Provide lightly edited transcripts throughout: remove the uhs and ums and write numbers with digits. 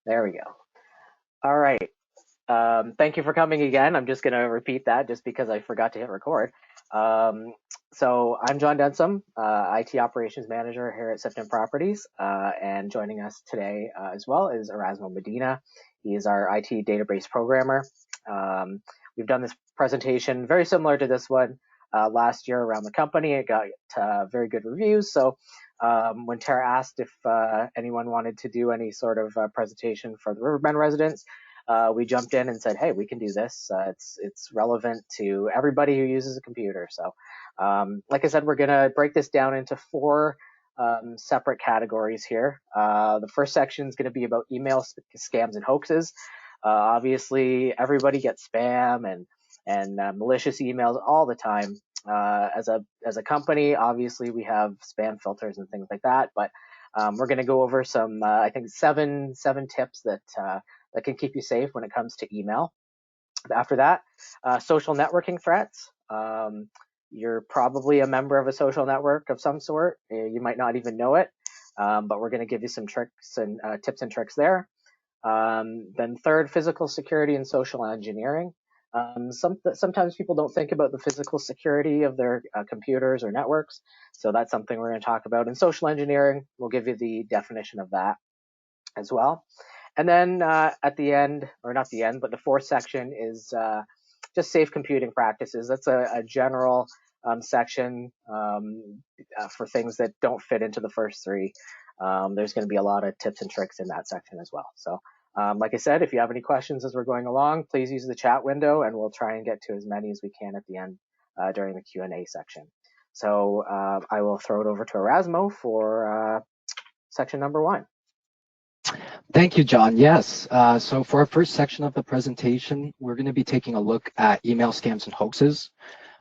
There we go. All right. Thank you for coming again. I'm just going to repeat that just because I forgot to hit record. Um, so I'm John Densom, IT Operations Manager here at Sifton Properties, and joining us today as well is Erasmo Medina. He is our IT database programmer. Um, we've done this presentation very similar to this one last year around the company. It got very good reviews. So when Tara asked if anyone wanted to do any sort of presentation for the Riverbend residents, we jumped in and said, "Hey, we can do this. It's relevant to everybody who uses a computer." So, like I said, we're gonna break this down into four separate categories here. The first section is going to be about email scams and hoaxes. Obviously, everybody gets spam and malicious emails all the time. As a company, obviously we have spam filters and things like that, but we're going to go over some I think seven tips that can keep you safe when it comes to email. After that, social networking threats. You're probably a member of a social network of some sort. You might not even know it, but we're going to give you some tricks and tips and tricks there. Then third, physical security and social engineering. Sometimes people don't think about the physical security of their computers or networks, so that's something we're going to talk about. And social engineering, we'll give you the definition of that as well. And then at the end, or not the end, but the fourth section is just safe computing practices. That's a general section for things that don't fit into the first three. There's going to be a lot of tips and tricks in that section as well. So, like I said, if you have any questions as we're going along, please use the chat window, and we'll try and get to as many as we can at the end during the Q&A section. So I will throw it over to Erasmo for section number one. Thank you, John. Yes. So for our first section of the presentation, we're going to be taking a look at email scams and hoaxes.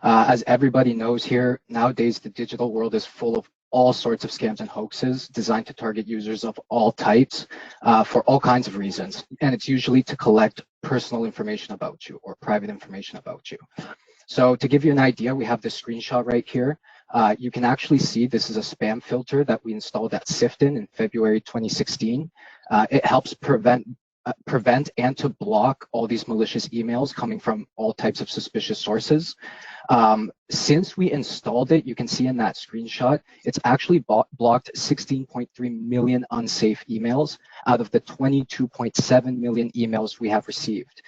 As everybody knows here, nowadays the digital world is full of all sorts of scams and hoaxes designed to target users of all types for all kinds of reasons. And it's usually to collect personal information about you or private information about you. So to give you an idea, we have this screenshot right here. You can actually see this is a spam filter that we installed at Sifton in February 2016. It helps prevent and to block all these malicious emails coming from all types of suspicious sources. Since we installed it, you can see in that screenshot, it's actually blocked 16.3 million unsafe emails out of the 22.7 million emails we have received.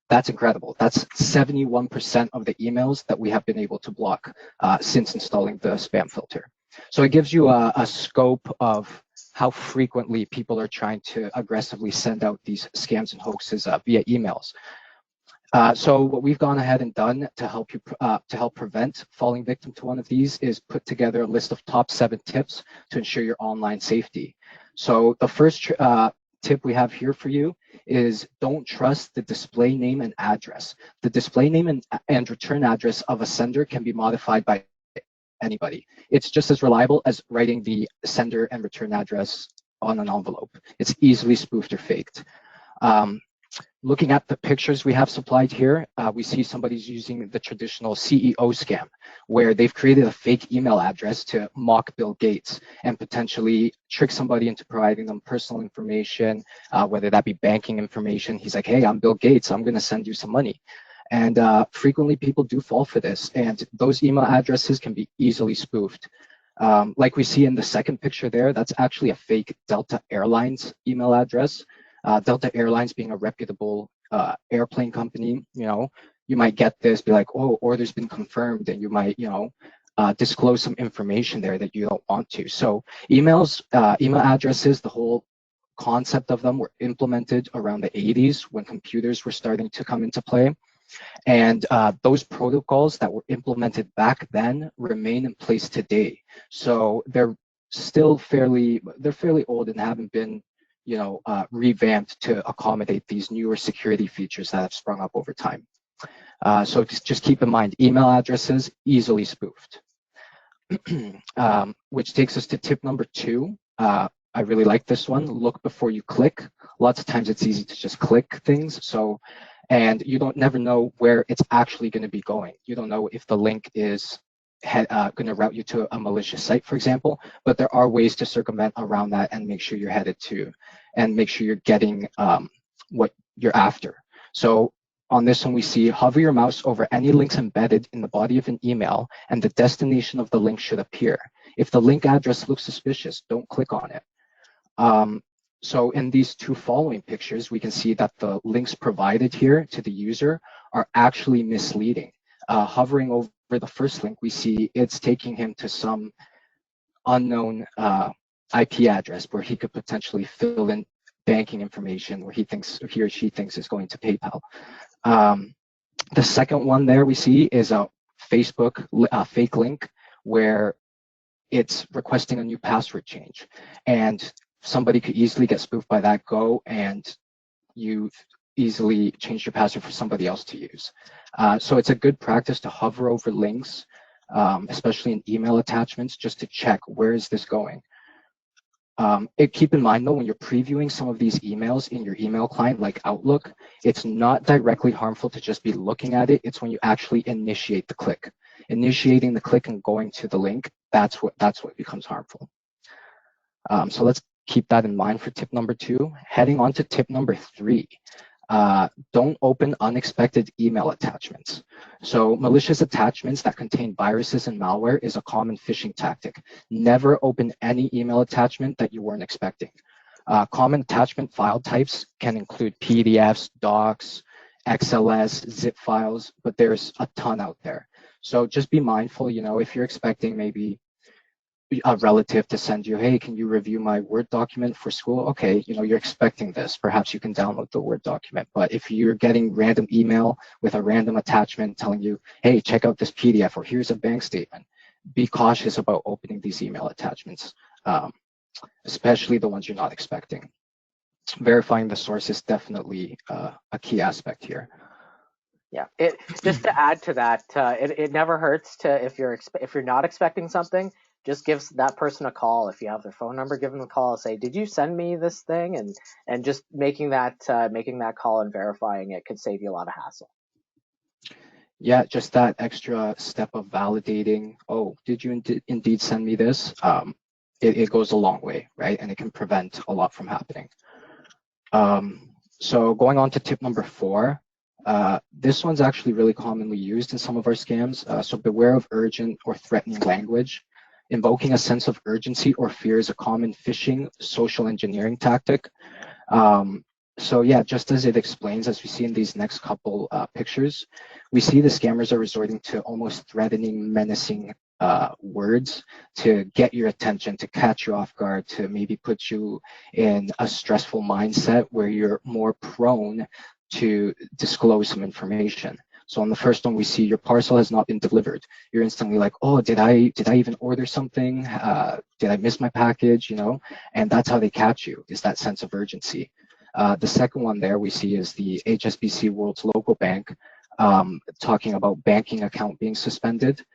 That's incredible. That's 71% of the emails that we have been able to block since installing the spam filter. So it gives you a scope of how frequently people are trying to aggressively send out these scams and hoaxes via emails. So what we've gone ahead and done to help prevent falling victim to one of these is put together a list of top 7 tips to ensure your online safety. So the first tip we have here for you is don't trust the display name and address. The display name and return address of a sender can be modified by anybody. It's just as reliable as writing the sender and return address on an envelope. It's easily spoofed or faked. Looking at the pictures we have supplied here, we see somebody's using the traditional CEO scam, where they've created a fake email address to mock Bill Gates and potentially trick somebody into providing them personal information, whether that be banking information. He's like, hey, I'm Bill Gates, I'm gonna send you some money. And frequently people do fall for this, and those email addresses can be easily spoofed. Like we see in the second picture there, that's actually a fake Delta Airlines email address. Delta Airlines being a reputable airplane company, you might get this, be like, oh, order's been confirmed, and you might, disclose some information there that you don't want to. So email addresses, the whole concept of them were implemented around the 80s when computers were starting to come into play. And those protocols that were implemented back then remain in place today. So they're still fairly old and haven't been revamped to accommodate these newer security features that have sprung up over time. So just keep in mind, email addresses easily spoofed. Which takes us to tip number 2. I really like this one. Look before you click. Lots of times it's easy to just click things. And you never know where it's actually going to be going. You don't know if the link is going to route you to a malicious site, for example, but there are ways to circumvent around that and make sure you're headed to and make sure you're getting what you're after. So on this one, we see hover your mouse over any links embedded in the body of an email, and the destination of the link should appear. If the link address looks suspicious, don't click on it. So in these two following pictures, we can see that the links provided here to the user are actually misleading. Hovering over the first link, we see it's taking him to some unknown IP address where he could potentially fill in banking information where he or she thinks is going to PayPal. The second one there we see is a Facebook fake link where it's requesting a new password change, and somebody could easily get spoofed by that. And you've easily changed your password for somebody else to use. So it's a good practice to hover over links, especially in email attachments, just to check where is this going. Keep in mind though, when you're previewing some of these emails in your email client like Outlook, it's not directly harmful to just be looking at it. It's when you actually initiate the click. Initiating the click and going to the link, that's what becomes harmful. So let's keep that in mind for tip number 2. Heading on to tip number 3. Don't open unexpected email attachments. So malicious attachments that contain viruses and malware is a common phishing tactic. Never open any email attachment that you weren't expecting. Common attachment file types can include PDFs, docs, XLS, zip files, but there's a ton out there. So just be mindful, if you're expecting maybe a relative to send you, hey, can you review my Word document for school? Okay, you're expecting this. Perhaps you can download the Word document. But if you're getting random email with a random attachment telling you, hey, check out this PDF, or here's a bank statement, be cautious about opening these email attachments, especially the ones you're not expecting. Verifying the source is definitely a key aspect here. Yeah, just to add to that, it never hurts to, if you're not expecting something, just give that person a call. If you have their phone number, give them a call. Say, did you send me this thing? And just making that call and verifying it could save you a lot of hassle. Yeah, just that extra step of validating. Oh, did you indeed send me this? It goes a long way, right? And it can prevent a lot from happening. So going on to tip number 4. This one's actually really commonly used in some of our scams. So beware of urgent or threatening language. Invoking a sense of urgency or fear is a common phishing social engineering tactic. So yeah, just as it explains, as we see in these next couple pictures, we see the scammers are resorting to almost threatening, menacing words to get your attention, to catch you off guard, to maybe put you in a stressful mindset where you're more prone to disclose some information. So on the first one, we see your parcel has not been delivered. You're instantly like, oh, did I even order something? Did I miss my package? And that's how they catch you, is that sense of urgency. The second one there we see is the HSBC World's local bank talking about banking account being suspended.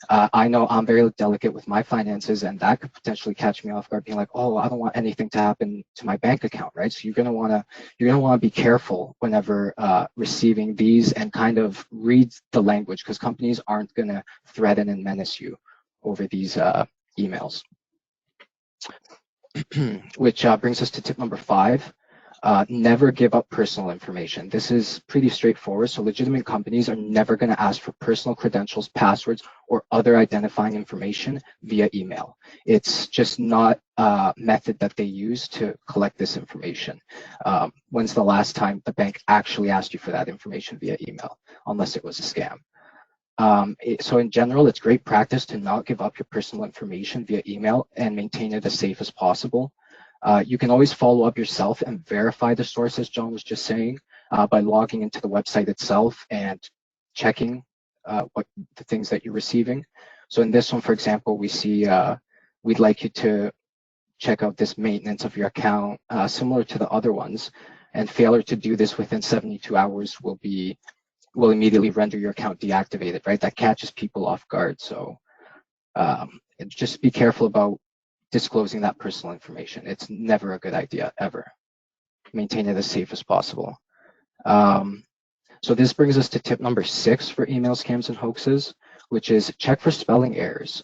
I know I'm very delicate with my finances, and that could potentially catch me off guard, being like, oh, I don't want anything to happen to my bank account, right? So you're gonna wanna be careful whenever receiving these, and kind of read the language, because companies aren't gonna threaten and menace you over these emails. Which brings us to tip number 5. Never give up personal information. This is pretty straightforward. So legitimate companies are never going to ask for personal credentials, passwords, or other identifying information via email. It's just not a method that they use to collect this information. When's the last time the bank actually asked you for that information via email, unless it was a scam? So in general, it's great practice to not give up your personal information via email and maintain it as safe as possible. You can always follow up yourself and verify the source, as John was just saying, by logging into the website itself and checking what the things that you're receiving. So in this one, for example, we see we'd like you to check out this maintenance of your account, similar to the other ones, and failure to do this within 72 hours will immediately render your account deactivated, right? That catches people off guard. So just be careful about disclosing that personal information. It's never a good idea, ever. Maintain it as safe as possible. So this brings us to tip number 6 for email scams and hoaxes, which is check for spelling errors.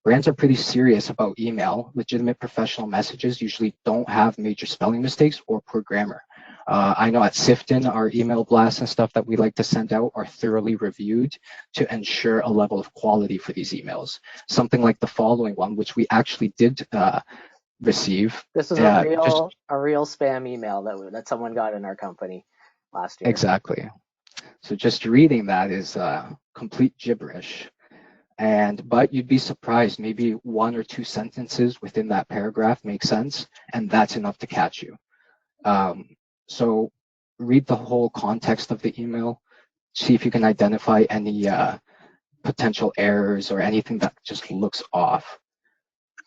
Brands are pretty serious about email. Legitimate professional messages usually don't have major spelling mistakes or poor grammar. I know at Sifton, our email blasts and stuff that we like to send out are thoroughly reviewed to ensure a level of quality for these emails. Something like the following one, which we actually did receive. This is Just a real spam email that someone got in our company last year. exactly. So just reading that is complete gibberish. But you'd be surprised, maybe one or two sentences within that paragraph make sense, and that's enough to catch you. So read the whole context of the email, see if you can identify any potential errors or anything that just looks off.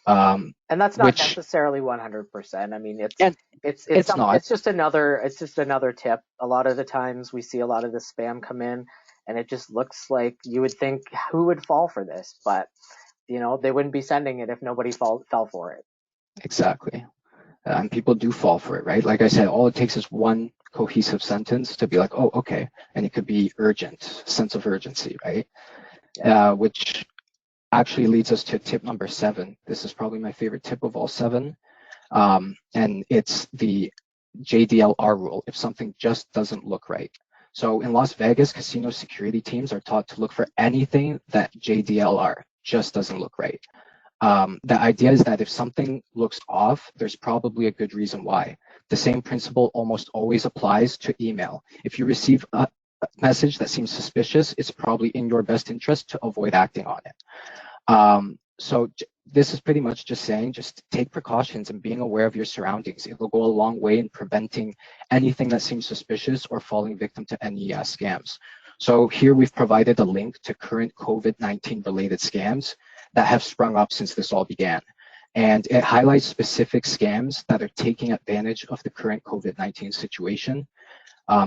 And that's not Which necessarily 100%. I mean, and it's not it's just another tip. A lot of the times we see a lot of the spam come in, and it just looks like you would think who would fall for this, but they wouldn't be sending it if nobody fell for it. exactly. And people do fall for it, right? Like I said, all it takes is one cohesive sentence to be like, oh, okay. And it could be urgent, sense of urgency, right? Yeah. Which actually leads us to tip number 7. This is probably my favorite tip of all 7. And it's the JDLR rule, if something just doesn't look right. So in Las Vegas, casino security teams are taught to look for anything that JDLR just doesn't look right. The idea is that if something looks off, there's probably a good reason why. The same principle almost always applies to email. If you receive a message that seems suspicious, it's probably in your best interest to avoid acting on it. So this is pretty much just saying, just take precautions and being aware of your surroundings. It will go a long way in preventing anything that seems suspicious or falling victim to any scams. So here we've provided a link to current COVID-19 related scams that have sprung up since this all began. And it highlights specific scams that are taking advantage of the current COVID-19 situation.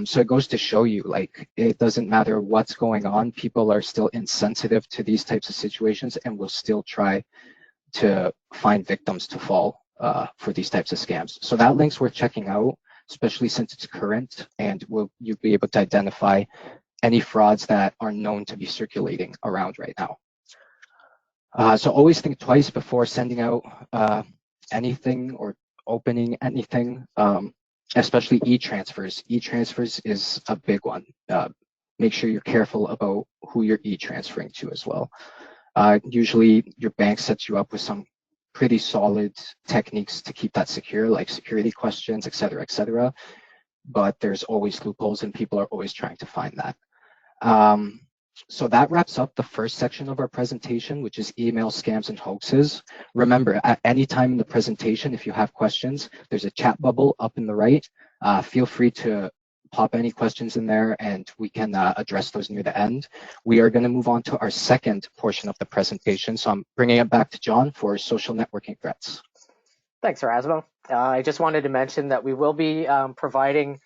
So it goes to show you, like, it doesn't matter what's going on, people are still insensitive to these types of situations and will still try to find victims to fall for these types of scams. So that link's worth checking out, especially since it's current, and you'll be able to identify any frauds that are known to be circulating around right now. So always think twice before sending out anything or opening anything, especially e-transfers. E-transfers is a big one. Make sure you're careful about who you're e-transferring to as well. Usually your bank sets you up with some pretty solid techniques to keep that secure, like security questions, et cetera, but there's always loopholes and people are always trying to find that. So that wraps up the first section of our presentation, which is email scams and hoaxes. Remember, at any time in the presentation, if you have questions, there's a chat bubble up in the right. Feel free to pop any questions in there and we can address those near the end. We are going to move on to our second portion of the presentation. So I'm bringing it back to John for social networking threats. Thanks, Erasmo. I just wanted to mention that we will be providing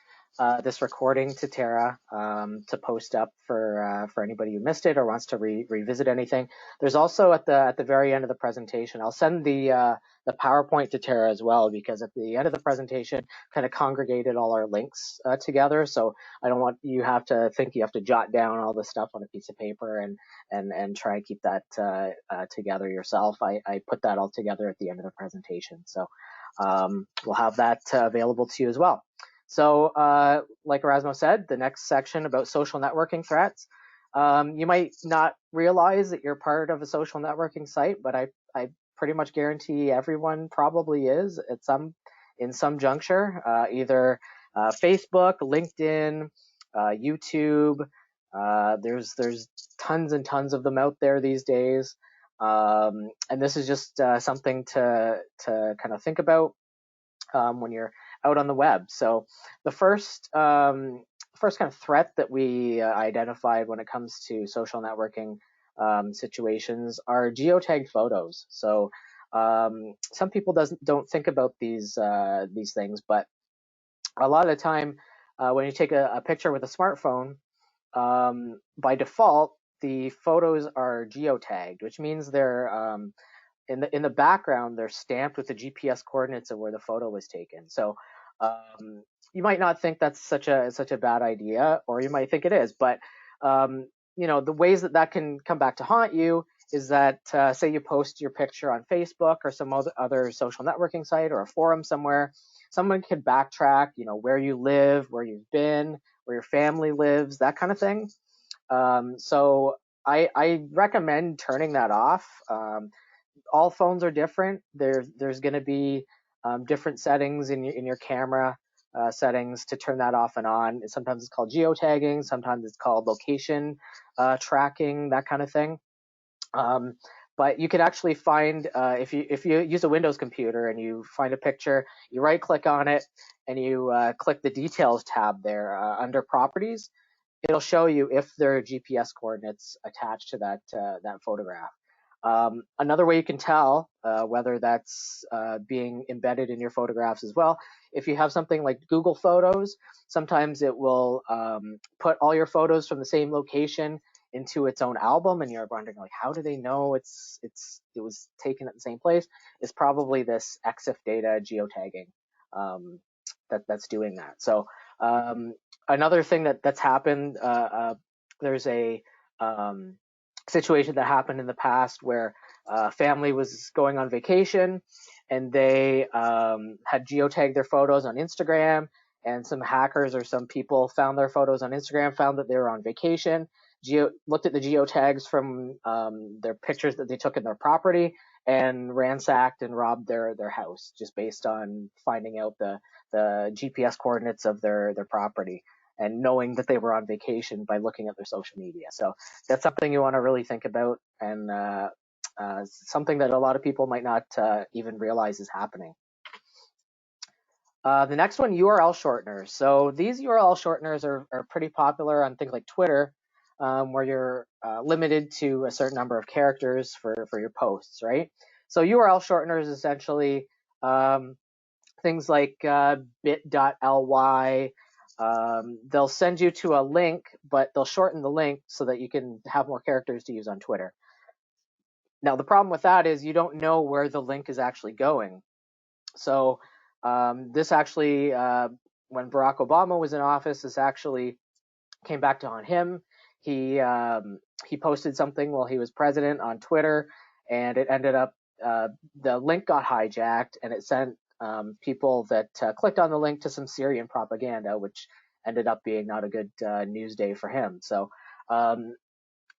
this recording to Tara to post up for anybody who missed it or wants to revisit anything. There's also at the very end of the presentation, I'll send the PowerPoint to Tara as well, because at the end of the presentation, kind of congregated all our links together. So I don't want you have to think you have to jot down all the stuff on a piece of paper and try and keep that together yourself. I put that all together at the end of the presentation. So we'll have that available to you as well. So like Erasmo said, the next section about social networking threats. You might not realize that you're part of a social networking site, but I pretty much guarantee everyone probably is at in some juncture, either Facebook, LinkedIn, YouTube. There's tons and tons of them out there these days. And this is just something to kind of think about when you're out on the web. So the first kind of threat that we identified when it comes to social networking situations are geotagged photos. So some people don't think about these things, but a lot of the time when you take a picture with a smartphone, by default the photos are geotagged, which means they're in the background, they're stamped with the GPS coordinates of where the photo was taken. So you might not think that's such a bad idea, or you might think it is, but the ways that can come back to haunt you is that say you post your picture on Facebook or some other social networking site or a forum somewhere, someone could backtrack, where you live, where you've been, where your family lives, that kind of thing. So I recommend turning that off. All phones are different. There's going to be different settings in your camera settings to turn that off and on. Sometimes it's called geotagging. Sometimes it's called location tracking, that kind of thing. Um, but you could actually find if you use a Windows computer and you find a picture, you right click on it and you click the details tab there under properties. It'll show you if there are GPS coordinates attached to that photograph. Another way you can tell whether that's being embedded in your photographs as well, if you have something like Google Photos, sometimes it will put all your photos from the same location into its own album, and you're wondering, like, how do they know it was taken at the same place? It's probably this EXIF data geotagging that's doing that. So another thing that's happened, there's a situation that happened in the past where a family was going on vacation and they had geotagged their photos on Instagram, and some hackers or some people found their photos on Instagram, found that they were on vacation, looked at the geotags from their pictures that they took in their property, and ransacked and robbed their house just based on finding out the GPS coordinates of their property and knowing that they were on vacation by looking at their social media. So that's something you want to really think about, and something that a lot of people might not even realize is happening. The next one, URL shorteners. So these URL shorteners are pretty popular on things like Twitter, where you're limited to a certain number of characters for your posts, right? So URL shorteners essentially things like bit.ly. They'll send you to a link, but they'll shorten the link so that you can have more characters to use on Twitter. Now, the problem with that is you don't know where the link is actually going. So this actually, when Barack Obama was in office, this actually came back to haunt him. He posted something while he was president on Twitter, and it ended up the link got hijacked, and it sent people that clicked on the link to some Syrian propaganda, which ended up being not a good news day for him. So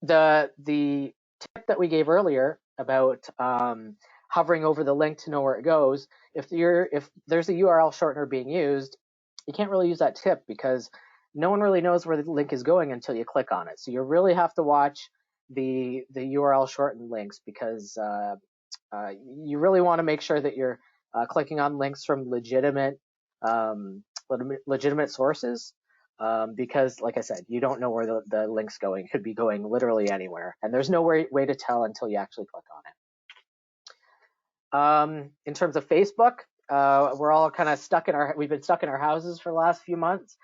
the tip that we gave earlier about hovering over the link to know where it goes, if there's a URL shortener being used, you can't really use that tip because no one really knows where the link is going until you click on it. So you really have to watch the URL shortened links because you really want to make sure that you're clicking on links from um, legitimate sources. Because, like I said, you don't know where the link's going. It could be going literally anywhere, and there's no way to tell until you actually click on it. In terms of Facebook, we're all kind of we've been stuck in our houses for the last few months,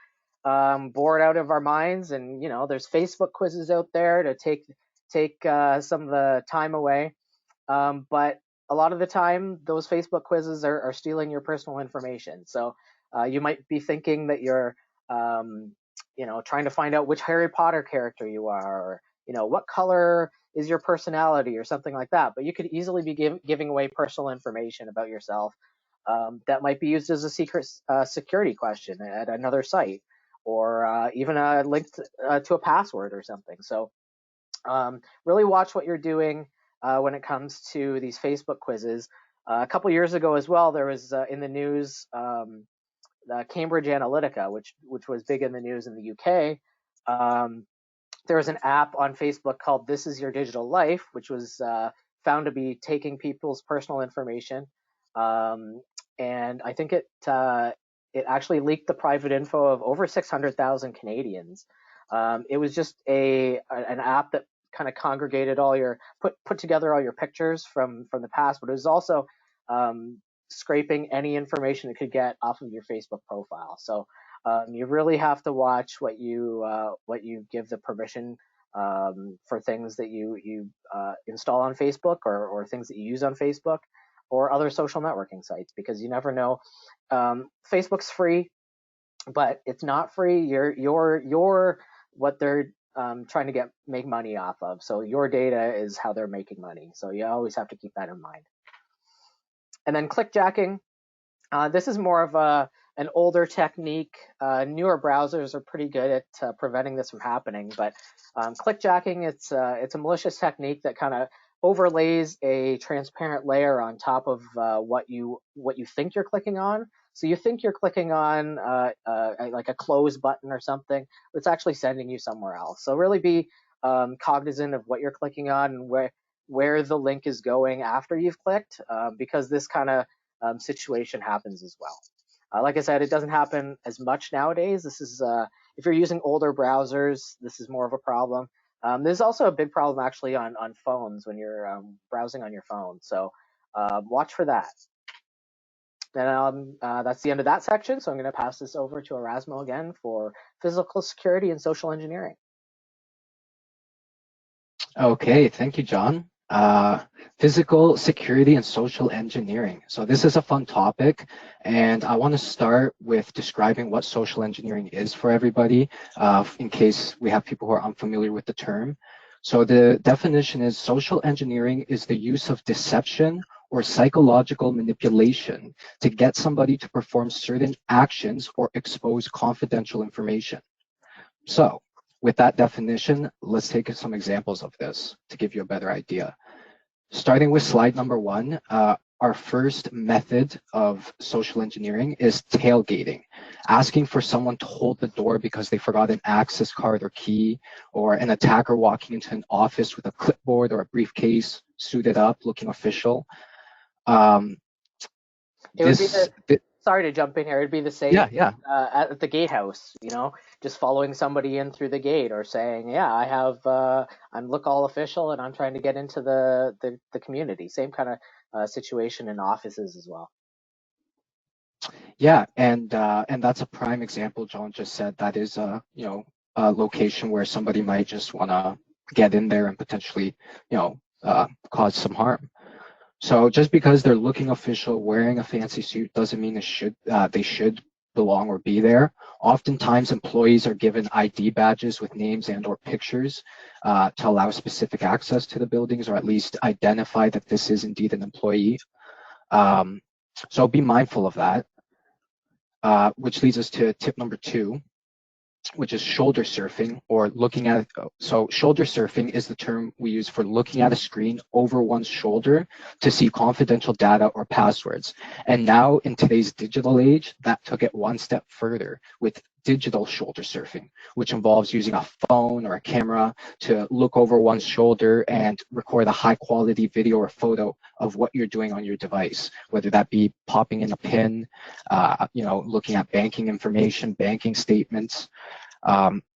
bored out of our minds, and there's Facebook quizzes out there to take some of the time away. But a lot of the time, those Facebook quizzes are stealing your personal information. So you might be thinking that you're, trying to find out which Harry Potter character you are, or what color is your personality, or something like that. But you could easily be giving away personal information about yourself that might be used as a secret security question at another site, or even a link to a password or something. So really watch what you're doing when it comes to these Facebook quizzes. A couple years ago as well, there was in the news Cambridge Analytica, which was big in the news in the UK. There was an app on Facebook called This Is Your Digital Life, which was found to be taking people's personal information. And I think it actually leaked the private info of over 600,000 Canadians. It was just an app that kind of congregated put together all your pictures from the past, but it was also scraping any information it could get off of your Facebook profile. So you really have to watch what you give the permission for things that you install on Facebook, or things that you use on Facebook or other social networking sites, because you never know. Facebook's free, but it's not free. You're what they're trying to make money off of. So your data is how they're making money. So you always have to keep that in mind. And then clickjacking. This is more of an older technique. Newer browsers are pretty good at preventing this from happening, but clickjacking, it's a malicious technique that kind of overlays a transparent layer on top of what you think you're clicking on. So you think you're clicking on like a close button or something, but it's actually sending you somewhere else. So really be cognizant of what you're clicking on and where the link is going after you've clicked, because this kind of situation happens as well. Like I said, it doesn't happen as much nowadays. This is if you're using older browsers, this is more of a problem. There's also a big problem actually on phones when you're browsing on your phone. So watch for that. And that's the end of that section. So I'm going to pass this over to Erasmo again for physical security and social engineering. Okay, thank you, John. Physical security and social engineering. So this is a fun topic, and I want to start with describing what social engineering is for everybody, in case we have people who are unfamiliar with the term. So the definition is social engineering is the use of deception or psychological manipulation to get somebody to perform certain actions or expose confidential information. So with that definition, let's take some examples of this to give you a better idea. Starting with slide number 1, our first method of social engineering is tailgating, asking for someone to hold the door because they forgot an access card or key, or an attacker walking into an office with a clipboard or a briefcase, suited up, looking official. Sorry to jump in here. It'd be the same at the gatehouse, just following somebody in through the gate or saying, yeah, I'm look all official and I'm trying to get into the community. Same kind of situation in offices as well. Yeah, and that's a prime example. John just said that is a location where somebody might just want to get in there and potentially cause some harm. So just because they're looking official, wearing a fancy suit, doesn't mean they should belong or be there. Oftentimes, employees are given ID badges with names and or pictures to allow specific access to the buildings, or at least identify that this is indeed an employee. So be mindful of that, which leads us to tip number 2, which is shoulder surfing, or looking at. So shoulder surfing is the term we use for looking at a screen over one's shoulder to see confidential data or passwords. And now in today's digital age, that took it one step further with digital shoulder surfing, which involves using a phone or a camera to look over one's shoulder and record a high quality video or photo of what you're doing on your device, whether that be popping in a pin, looking at banking information, banking statements.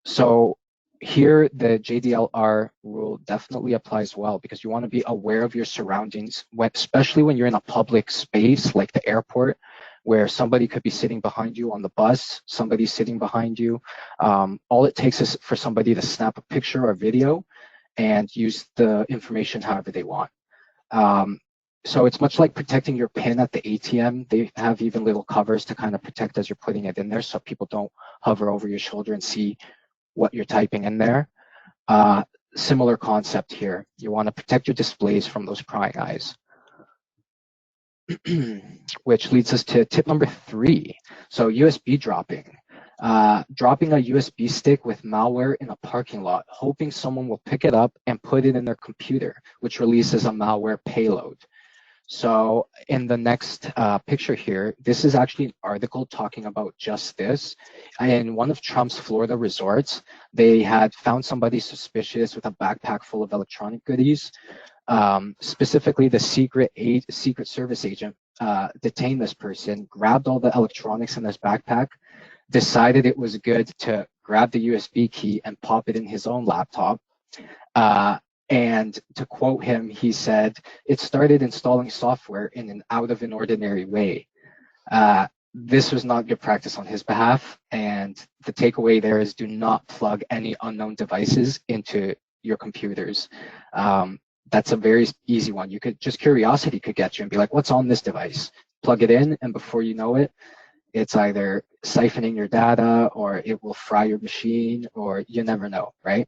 So here, the JDLR rule definitely applies well, because you want to be aware of your surroundings, especially when you're in a public space like the airport, where somebody could be sitting behind you on the bus, somebody sitting behind you. All it takes is for somebody to snap a picture or video and use the information however they want. So it's much like protecting your PIN at the ATM. They have even little covers to kind of protect as you're putting it in there, so people don't hover over your shoulder and see what you're typing in there. Similar concept here. You want to protect your displays from those prying eyes. Which leads us to tip number 3. So USB dropping. Dropping a USB stick with malware in a parking lot, hoping someone will pick it up and put it in their computer, which releases a malware payload. So in the next picture here, this is actually an article talking about just this. In one of Trump's Florida resorts, they had found somebody suspicious with a backpack full of electronic goodies. Specifically, the Secret Service agent detained this person, grabbed all the electronics in his backpack, decided it was good to grab the USB key and pop it in his own laptop. And to quote him, he said, "It started installing software in an out of an ordinary way." This was not good practice on his behalf. And the takeaway there is, do not plug any unknown devices into your computers. That's a very easy one. Just curiosity could get you and be like, what's on this device? Plug it in, and before you know it, it's either siphoning your data, or it will fry your machine, or you never know, right?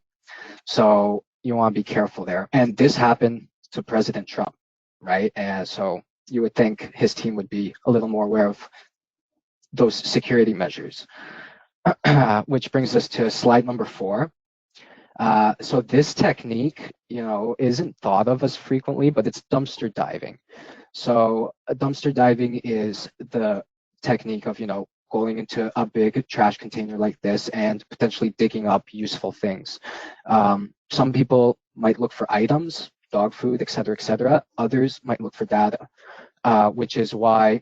So you want to be careful there. And this happened to President Trump, right? And so you would think his team would be a little more aware of those security measures. Which brings us to slide number 4. So this technique, isn't thought of as frequently, but it's dumpster diving. So dumpster diving is the technique of, going into a big trash container like this and potentially digging up useful things. Some people might look for items, dog food, et cetera, et cetera. Others might look for data, which is why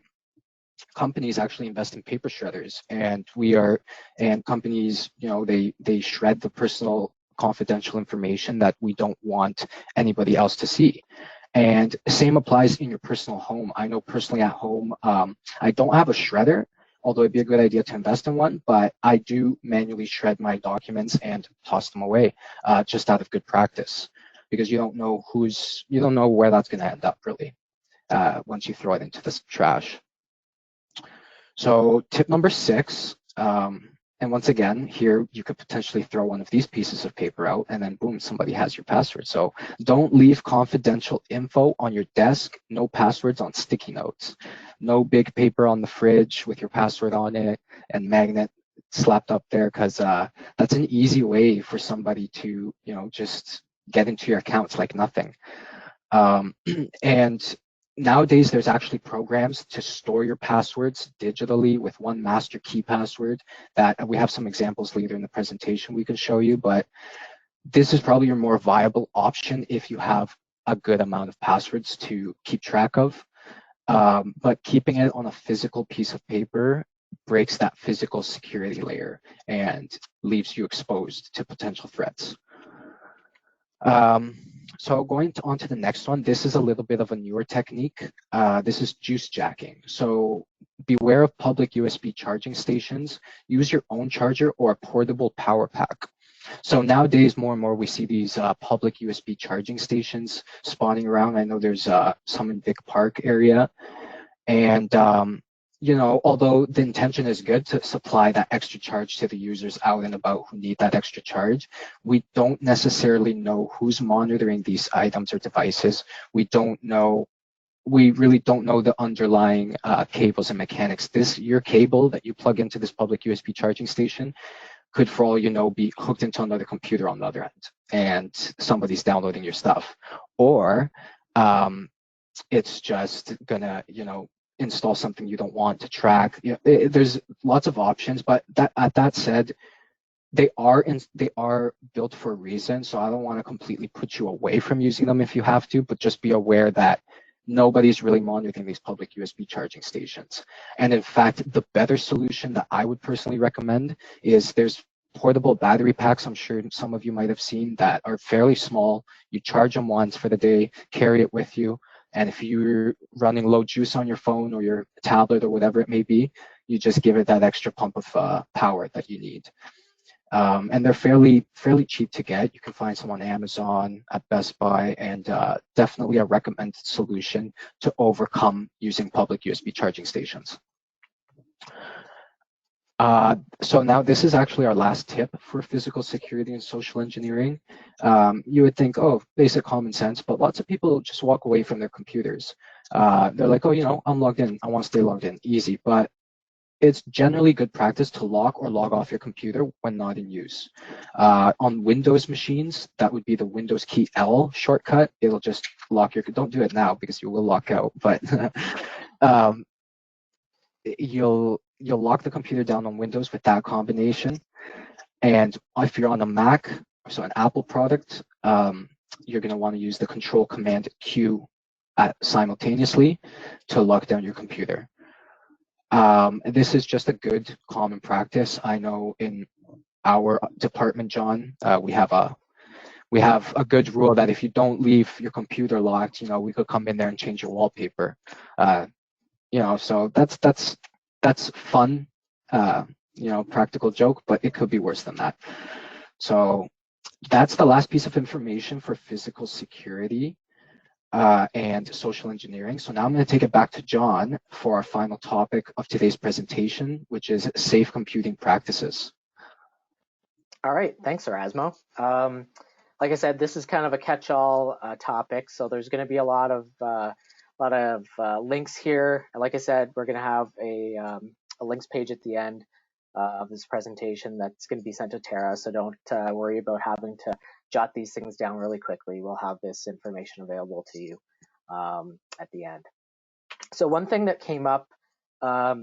companies actually invest in paper shredders, and companies, they shred the personal confidential information that we don't want anybody else to see. And same applies in your personal home. I know personally at home, I don't have a shredder, although it'd be a good idea to invest in one, but I do manually shred my documents and toss them away, just out of good practice, because you don't know where that's going to end up really, once you throw it into the trash. So tip number 6, and once again, here you could potentially throw one of these pieces of paper out and then boom, somebody has your password. So don't leave confidential info on your desk, no passwords on sticky notes, no big paper on the fridge with your password on it and magnet slapped up there, because that's an easy way for somebody to, just get into your accounts like nothing. And nowadays, there's actually programs to store your passwords digitally with one master key password that we have some examples later in the presentation we can show you, but this is probably your more viable option if you have a good amount of passwords to keep track of. But keeping it on a physical piece of paper breaks that physical security layer and leaves you exposed to potential threats. So going on to the next one, this is a little bit of a newer technique. This is juice jacking. So beware of public USB charging stations. Use your own charger or a portable power pack. So nowadays, more and more, we see these public USB charging stations spawning around. I know there's some in Vic Park area. And although the intention is good to supply that extra charge to the users out and about who need that extra charge, we don't necessarily know who's monitoring these items or devices. We really don't know the underlying cables and mechanics. Your cable that you plug into this public USB charging station could, for all you know, be hooked into another computer on the other end, and somebody's downloading your stuff. Or it's just gonna, install something you don't want to track. There's lots of options, but that said, they are built for a reason. So I don't want to completely put you away from using them if you have to, but just be aware that nobody's really monitoring these public USB charging stations. And in fact, the better solution that I would personally recommend is there's portable battery packs. I'm sure some of you might have seen that are fairly small. You charge them once for the day, carry it with you. And if you're running low juice on your phone or your tablet or whatever it may be, you just give it that extra pump of power that you need. And they're fairly cheap to get. You can find some on Amazon, at Best Buy, and definitely a recommended solution to overcome using public USB charging stations. So now this is actually our last tip for physical security and social engineering. You would think, oh, basic common sense, but lots of people just walk away from their computers. They're like, oh, I'm logged in. I want to stay logged in. Easy. But it's generally good practice to lock or log off your computer when not in use. On Windows machines, that would be the Windows key L shortcut. It'll just lock don't do it now because you will lock out, but you'll lock the computer down on Windows with that combination. And if you're on a Mac, so an Apple product, you're going to want to use the Control Command Q simultaneously to lock down your computer. This is just a good common practice. I know in our department, John, we have a good rule that if you don't leave your computer locked, we could come in there and change your wallpaper. So that's fun, practical joke, but it could be worse than that. So that's the last piece of information for physical security and social engineering. So now I'm going to take it back to John for our final topic of today's presentation, which is safe computing practices. All right, thanks, Erasmo. Like I said, this is kind of a catch-all topic, so there's going to be a lot of links here. And like I said, we're going to have a links page at the end of this presentation that's going to be sent to Tara. So don't worry about having to jot these things down really quickly. We'll have this information available to you at the end. So one thing that came up,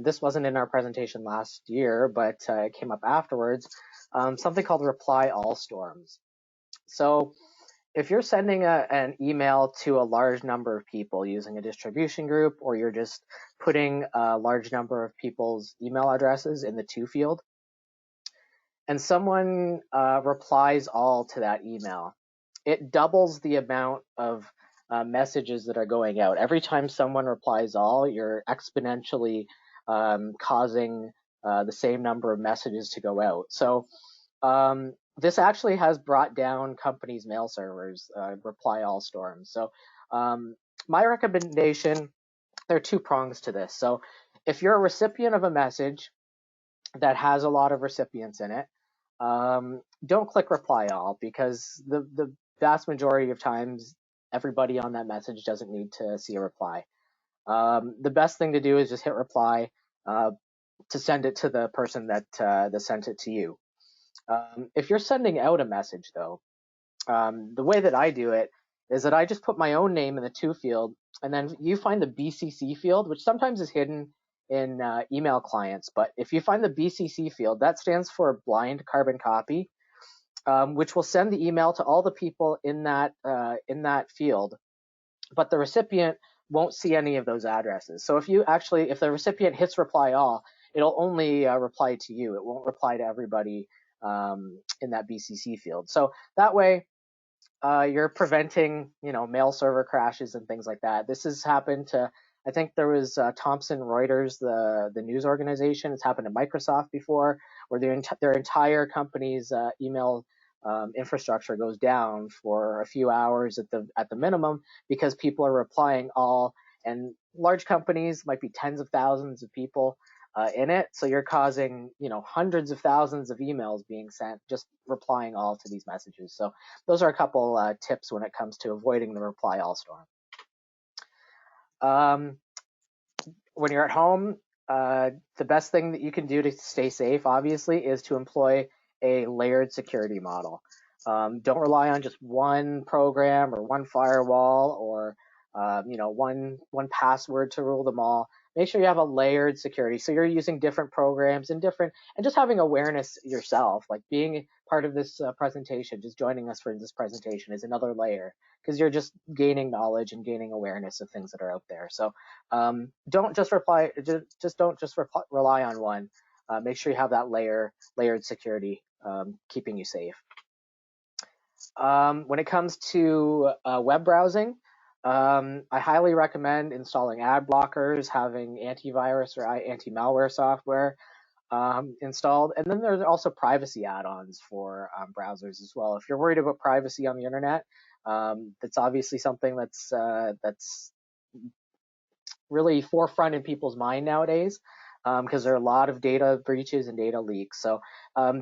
this wasn't in our presentation last year, but it came up afterwards, something called reply all storms. So if you're sending an email to a large number of people using a distribution group, or you're just putting a large number of people's email addresses in the to field, and someone replies all to that email, it doubles the amount of messages that are going out. Every time someone replies all, you're exponentially causing the same number of messages to go out. So this actually has brought down companies' mail servers, reply all storms. So my recommendation, there are two prongs to this. So if you're a recipient of a message that has a lot of recipients in it, don't click reply all, because the vast majority of times everybody on that message doesn't need to see a reply. The best thing to do is just hit reply to send it to the person that sent it to you. If you're sending out a message, though, the way that I do it is that I just put my own name in the to field, and then you find the BCC field, which sometimes is hidden in email clients. But if you find the BCC field, that stands for blind carbon copy, which will send the email to all the people in that field, but the recipient won't see any of those addresses. So if the recipient hits reply all, it'll only reply to you. It won't reply to everybody in that BCC field. So that way, you're preventing, mail server crashes and things like that. This has happened to, I think there was Thomson Reuters, the news organization. It's happened to Microsoft before, where their entire company's email infrastructure goes down for a few hours at the minimum, because people are replying all, and large companies might be tens of thousands of people in it. So you're causing, hundreds of thousands of emails being sent, just replying all to these messages. So those are a couple tips when it comes to avoiding the reply all storm. When you're at home, the best thing that you can do to stay safe, obviously, is to employ a layered security model. Don't rely on just one program or one firewall, or one password to rule them all. Make sure you have a layered security, so you're using different programs and just having awareness yourself, like being part of this presentation, just joining us for this presentation is another layer, because you're just gaining knowledge and gaining awareness of things that are out there. So don't just rely on one. Make sure you have that layered security, keeping you safe. When it comes to web browsing, I highly recommend installing ad blockers, having antivirus or anti-malware software installed. And then there's also privacy add-ons for browsers as well. If you're worried about privacy on the internet, that's obviously something that's really forefront in people's mind nowadays, because there are a lot of data breaches and data leaks. So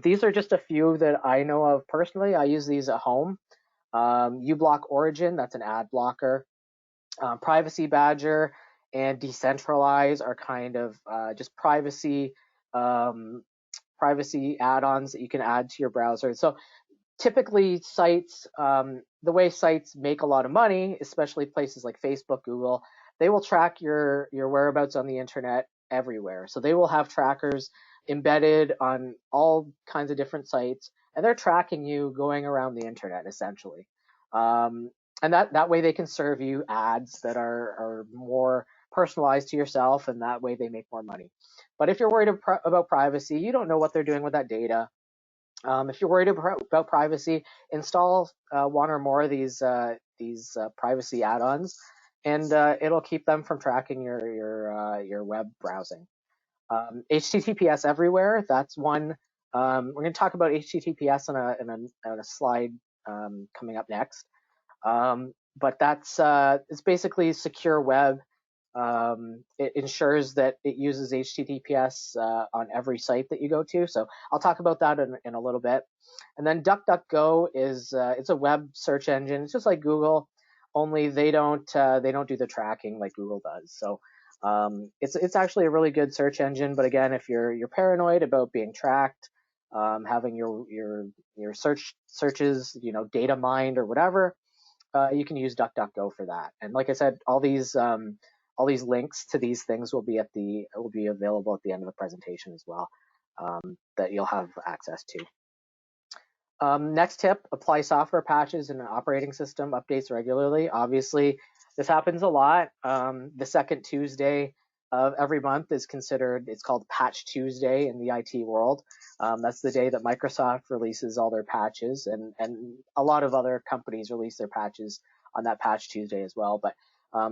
these are just a few that I know of personally. I use these at home. uBlock Origin, that's an ad blocker. Privacy Badger and Decentralize are kind of just privacy add-ons that you can add to your browser. So typically sites, the way sites make a lot of money, especially places like Facebook, Google, they will track your whereabouts on the internet everywhere. So they will have trackers embedded on all kinds of different sites, and they're tracking you going around the internet essentially. And that way they can serve you ads that are more personalized to yourself, and that way they make more money. But if you're worried about privacy, you don't know what they're doing with that data. If you're worried about privacy, install one or more of these privacy add-ons, and it'll keep them from tracking your web browsing. HTTPS everywhere, that's one. We're going to talk about HTTPS in a slide coming up next. But it's basically secure web It ensures that it uses HTTPS on every site that you go to. So I'll talk about that in a little bit. And then DuckDuckGo is it's a web search engine. It's just like Google, only they don't do the tracking like Google does. So it's actually a really good search engine. But again, if you're paranoid about being tracked, having your searches data mined or whatever, you can use DuckDuckGo for that. And like I said, all these links to these things will be available at the end of the presentation as well, that you'll have access to. Next tip, apply software patches in an operating system updates regularly. Obviously, this happens a lot. The second Tuesday of every month is it's called Patch Tuesday in the IT world. That's the day that Microsoft releases all their patches, and a lot of other companies release their patches on that Patch Tuesday as well. But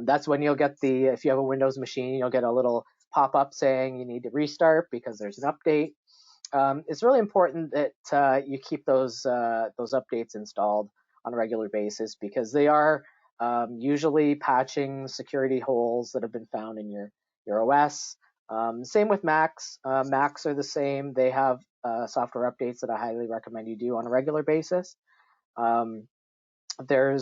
that's when you'll get if you have a Windows machine, you'll get a little pop-up saying you need to restart because there's an update. It's really important that you keep those updates installed on a regular basis because they are usually patching security holes that have been found in your OS. Same with Macs. Macs are the same. They have software updates that I highly recommend you do on a regular basis. Um, there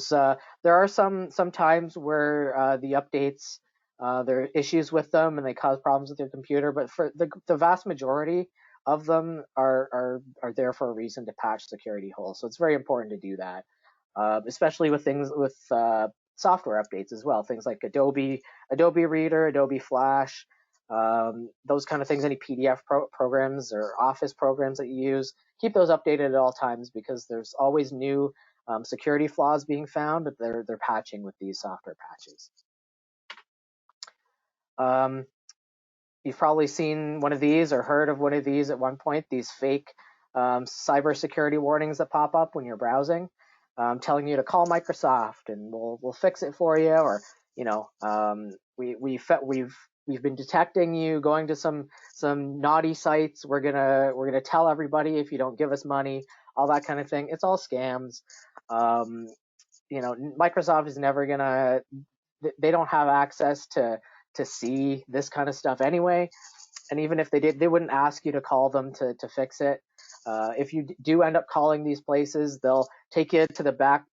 are some times where the updates there are issues with them and they cause problems with your computer, but for the vast majority of them are there for a reason to patch security holes. So it's very important to do that, especially with things with software updates as well. Things like Adobe Reader, Adobe Flash, those kind of things. Any PDF programs or Office programs that you use, keep those updated at all times because there's always new security flaws being found that they're patching with these software patches. You've probably seen one of these or heard of one of these at one point, these fake cybersecurity warnings that pop up when you're browsing, telling you to call Microsoft and we'll fix it for you, or we've been detecting you going to some naughty sites. We're gonna tell everybody if you don't give us money, all that kind of thing. It's all scams. Microsoft is never gonna. They don't have access to see this kind of stuff anyway. And even if they did, they wouldn't ask you to call them to fix it. If you do end up calling these places, they'll take you to the back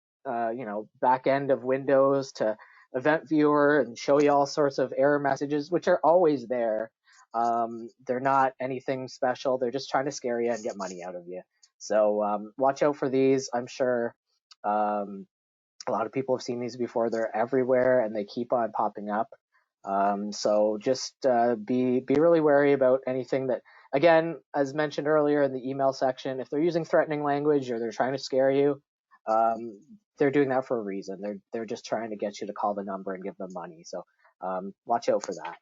end of Windows to Event Viewer and show you all sorts of error messages, which are always there. They're not anything special. They're just trying to scare you and get money out of you. So watch out for these. I'm sure a lot of people have seen these before. They're everywhere and they keep on popping up. So just be really wary about anything that, again, as mentioned earlier in the email section, if they're using threatening language or they're trying to scare you, they're doing that for a reason. They're just trying to get you to call the number and give them money. So watch out for that.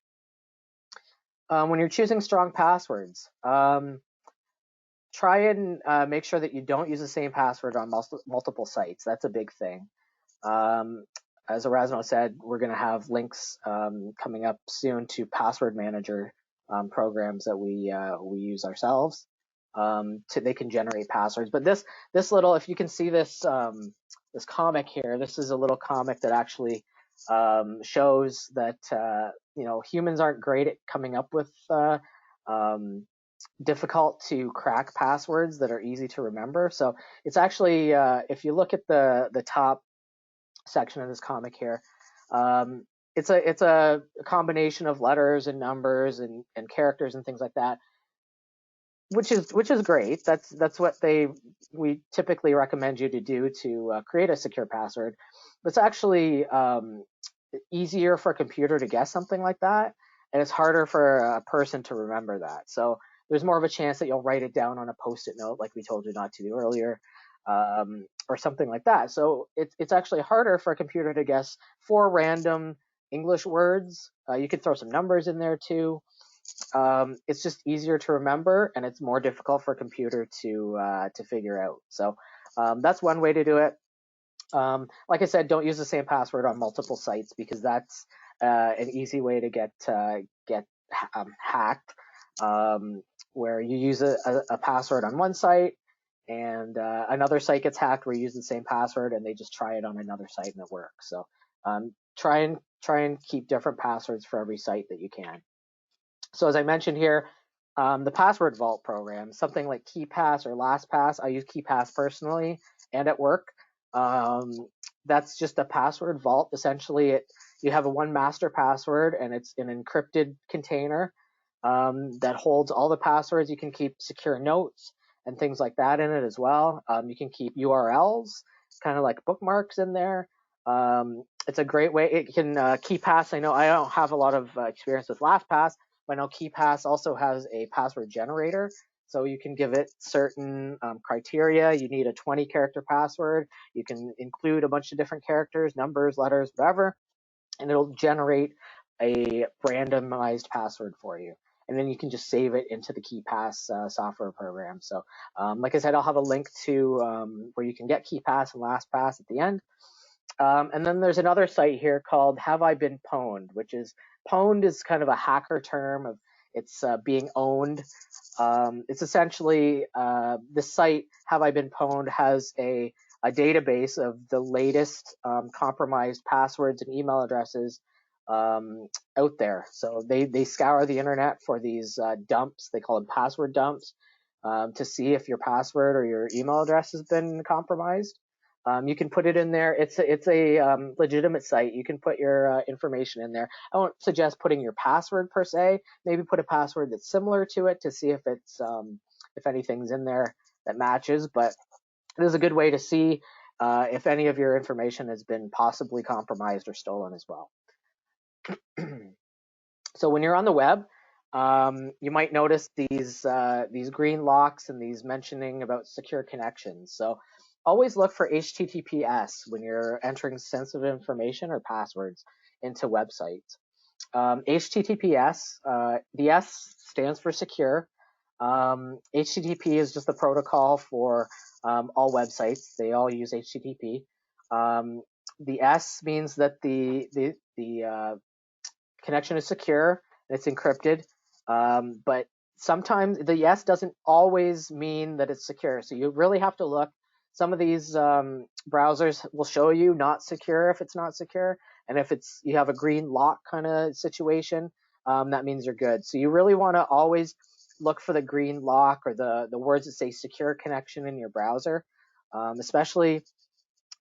When you're choosing strong passwords, try and make sure that you don't use the same password on multiple sites. That's a big thing. As Erasmo said, we're going to have links coming up soon to password manager programs that we use ourselves. They can generate passwords. But this little, if you can see this this comic here, this is a little comic that actually shows that humans aren't great at coming up with difficult to crack passwords that are easy to remember. So it's actually if you look at the top section of this comic here. It's a combination of letters and numbers and characters and things like that, which is great. That's what we typically recommend you to do to create a secure password. But it's actually easier for a computer to guess something like that, and it's harder for a person to remember that. So there's more of a chance that you'll write it down on a post-it note, like we told you not to do earlier, or something like that. So it's actually harder for a computer to guess 4 random English words. You could throw some numbers in there too. It's just easier to remember, and it's more difficult for a computer to figure out. So that's one way to do it. Like I said, don't use the same password on multiple sites because that's an easy way to get hacked. Where you use a password on one site and another site gets hacked where you use the same password and they just try it on another site and it works. So try and keep different passwords for every site that you can. So as I mentioned here, the password vault program, something like KeePass or LastPass. I use KeePass personally and at work. Um, that's just a password vault. Essentially, you have a one master password, and it's an encrypted container that holds all the passwords. You can keep secure notes and things like that in it as well. You can keep URLs, kind of like bookmarks in there. It's a great way. It can KeePass. I know I don't have a lot of experience with LastPass, but I know KeePass also has a password generator. So you can give it certain criteria. You need a 20-character password. You can include a bunch of different characters, numbers, letters, whatever, and it'll generate a randomized password for you. And then you can just save it into the KeePass software program. So, like I said, I'll have a link to where you can get KeePass and LastPass at the end. And then there's another site here called Have I Been Pwned, which is pwned is kind of a hacker term of it's being owned. It's essentially this site Have I Been Pwned has a database of the latest compromised passwords and email addresses out there. So they scour the internet for these dumps. They call them password dumps to see if your password or your email address has been compromised. You can put it in there. It's a legitimate site. You can put your information in there. I won't suggest putting your password per se. Maybe put a password that's similar to it to see if it's if anything's in there that matches. But it is a good way to see if any of your information has been possibly compromised or stolen as well. So when you're on the web, you might notice these green locks and these mentioning about secure connections. So always look for HTTPS when you're entering sensitive information or passwords into websites. HTTPS, the S stands for secure. HTTP is just the protocol for all websites. They all use HTTP. The S means that the connection is secure and it's encrypted. But sometimes the yes doesn't always mean that it's secure. So you really have to look. Some of these browsers will show you not secure if it's not secure. And if it's you have a green lock kind of situation, that means you're good. So you really want to always look for the green lock or the words that say secure connection in your browser, especially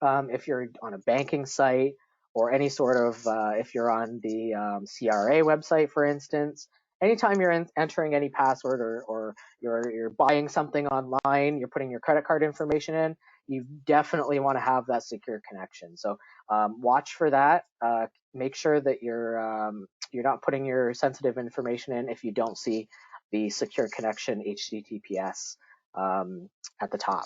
if you're on a banking site or any sort of if you're on the CRA website, for instance. Anytime you're entering any password or you're buying something online, you're putting your credit card information in, you definitely want to have that secure connection. So watch for that. Make sure that you're not putting your sensitive information in if you don't see the secure connection HTTPS at the top.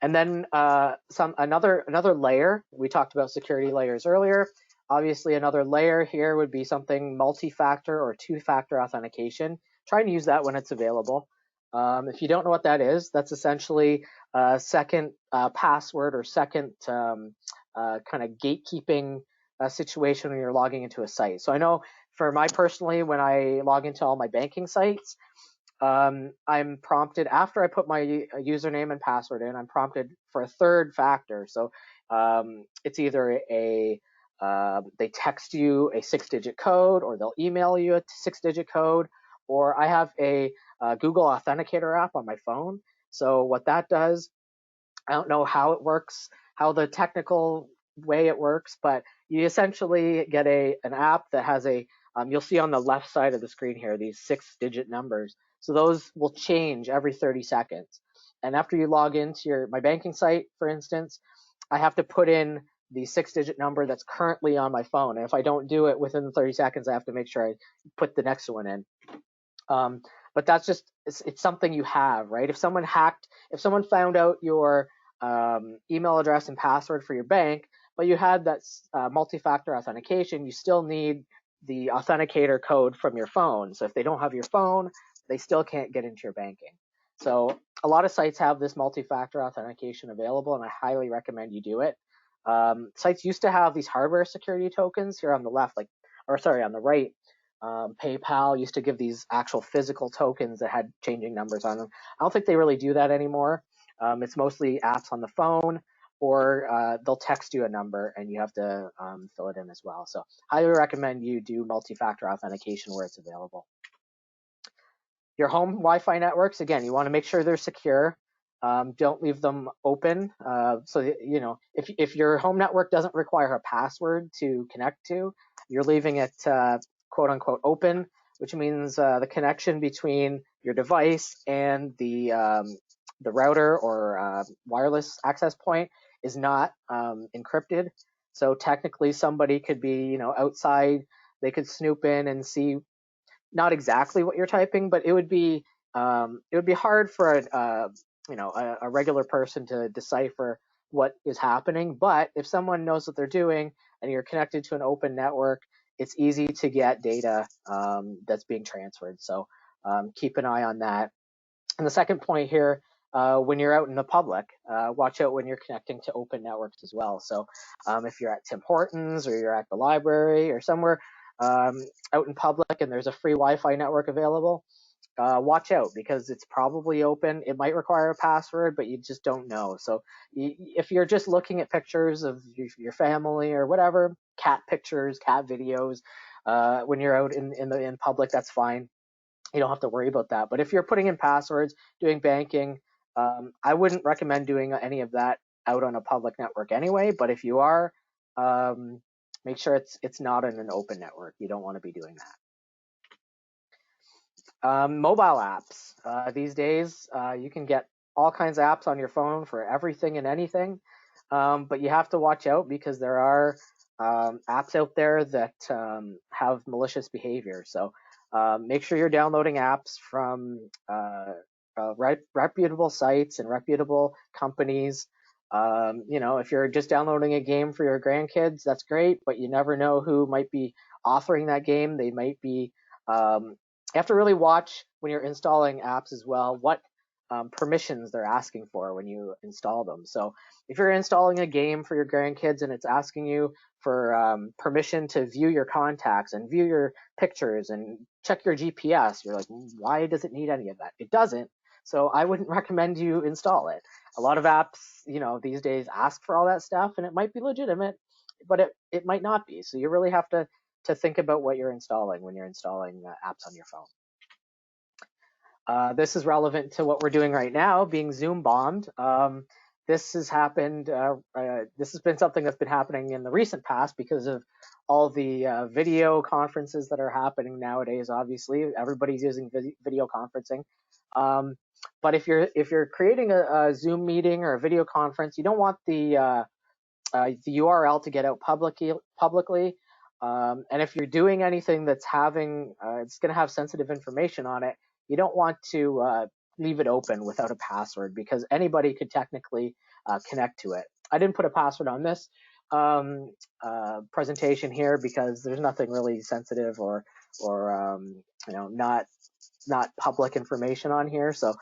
And then another layer. We talked about security layers earlier. Obviously, another layer here would be something multi-factor or two-factor authentication. Try and use that when it's available. If you don't know what that is, that's essentially a second password or second kind of gatekeeping situation when you're logging into a site. So I know for my personally, when I log into all my banking sites, I'm prompted after I put my username and password in. I'm prompted for a third factor. So it's either they text you a 6-digit code, or they'll email you a 6-digit code, or I have a Google Authenticator app on my phone. So what that does, I don't know how it works, how the technical way it works, but you essentially get an app that has you'll see on the left side of the screen here, these 6-digit numbers. So those will change every 30 seconds. And after you log into my banking site, for instance, I have to put in the 6-digit number that's currently on my phone. And if I don't do it within the 30 seconds, I have to make sure I put the next one in. But that's just, it's something you have, right? If someone found out your email address and password for your bank, but you had that multi-factor authentication, you still need the authenticator code from your phone. So if they don't have your phone, they still can't get into your banking. So a lot of sites have this multi-factor authentication available, and I highly recommend you do it. Sites used to have these hardware security tokens here on the left, on the right. PayPal used to give these actual physical tokens that had changing numbers on them. I don't think they really do that anymore. It's mostly apps on the phone or they'll text you a number and you have to fill it in as well. So highly recommend you do multi-factor authentication where it's available. Your home Wi-Fi networks, again, you want to make sure they're secure. Don't leave them open. So you know, if your home network doesn't require a password to connect to, you're leaving it quote unquote open, which means the connection between your device and the router or wireless access point is not encrypted. So technically, somebody could be, you know, outside. They could snoop in and see not exactly what you're typing, but it would be hard for you know, a regular person to decipher what is happening. But if someone knows what they're doing and you're connected to an open network, it's easy to get data that's being transferred. So keep an eye on that. And the second point here, when you're out in the public, watch out when you're connecting to open networks as well. So if you're at Tim Hortons or you're at the library or somewhere out in public and there's a free Wi-Fi network available, watch out because it's probably open. It might require a password, but you just don't know. So if you're just looking at pictures of your family or whatever, cat pictures, cat videos, when you're out in public, that's fine. You don't have to worry about that. But if you're putting in passwords, doing banking, I wouldn't recommend doing any of that out on a public network anyway. But if you are, make sure it's not in an open network. You don't want to be doing that. Mobile apps. These days, you can get all kinds of apps on your phone for everything and anything. But you have to watch out because there are apps out there that have malicious behavior. So make sure you're downloading apps from reputable sites and reputable companies. You know, if you're just downloading a game for your grandkids, that's great, but you never know who might be authoring that game. They might be you have to really watch when you're installing apps as well what permissions they're asking for when you install them. So if you're installing a game for your grandkids and it's asking you for permission to view your contacts and view your pictures and check your GPS, you're like, why does it need any of that? It doesn't. So I wouldn't recommend you install it. A lot of apps, you know, these days ask for all that stuff and it might be legitimate, but it might not be. So you really have to think about what you're installing when you're installing apps on your phone. This is relevant to what we're doing right now, being Zoom bombed. This has happened. This has been something that's been happening in the recent past because of all the video conferences that are happening nowadays. Obviously, everybody's using video conferencing. But if you're creating a Zoom meeting or a video conference, you don't want the URL to get out publicly. And if you're doing anything that's having, it's going to have sensitive information on it, you don't want to leave it open without a password because anybody could technically connect to it. I didn't put a password on this presentation here because there's nothing really sensitive or you know, not public information on here. So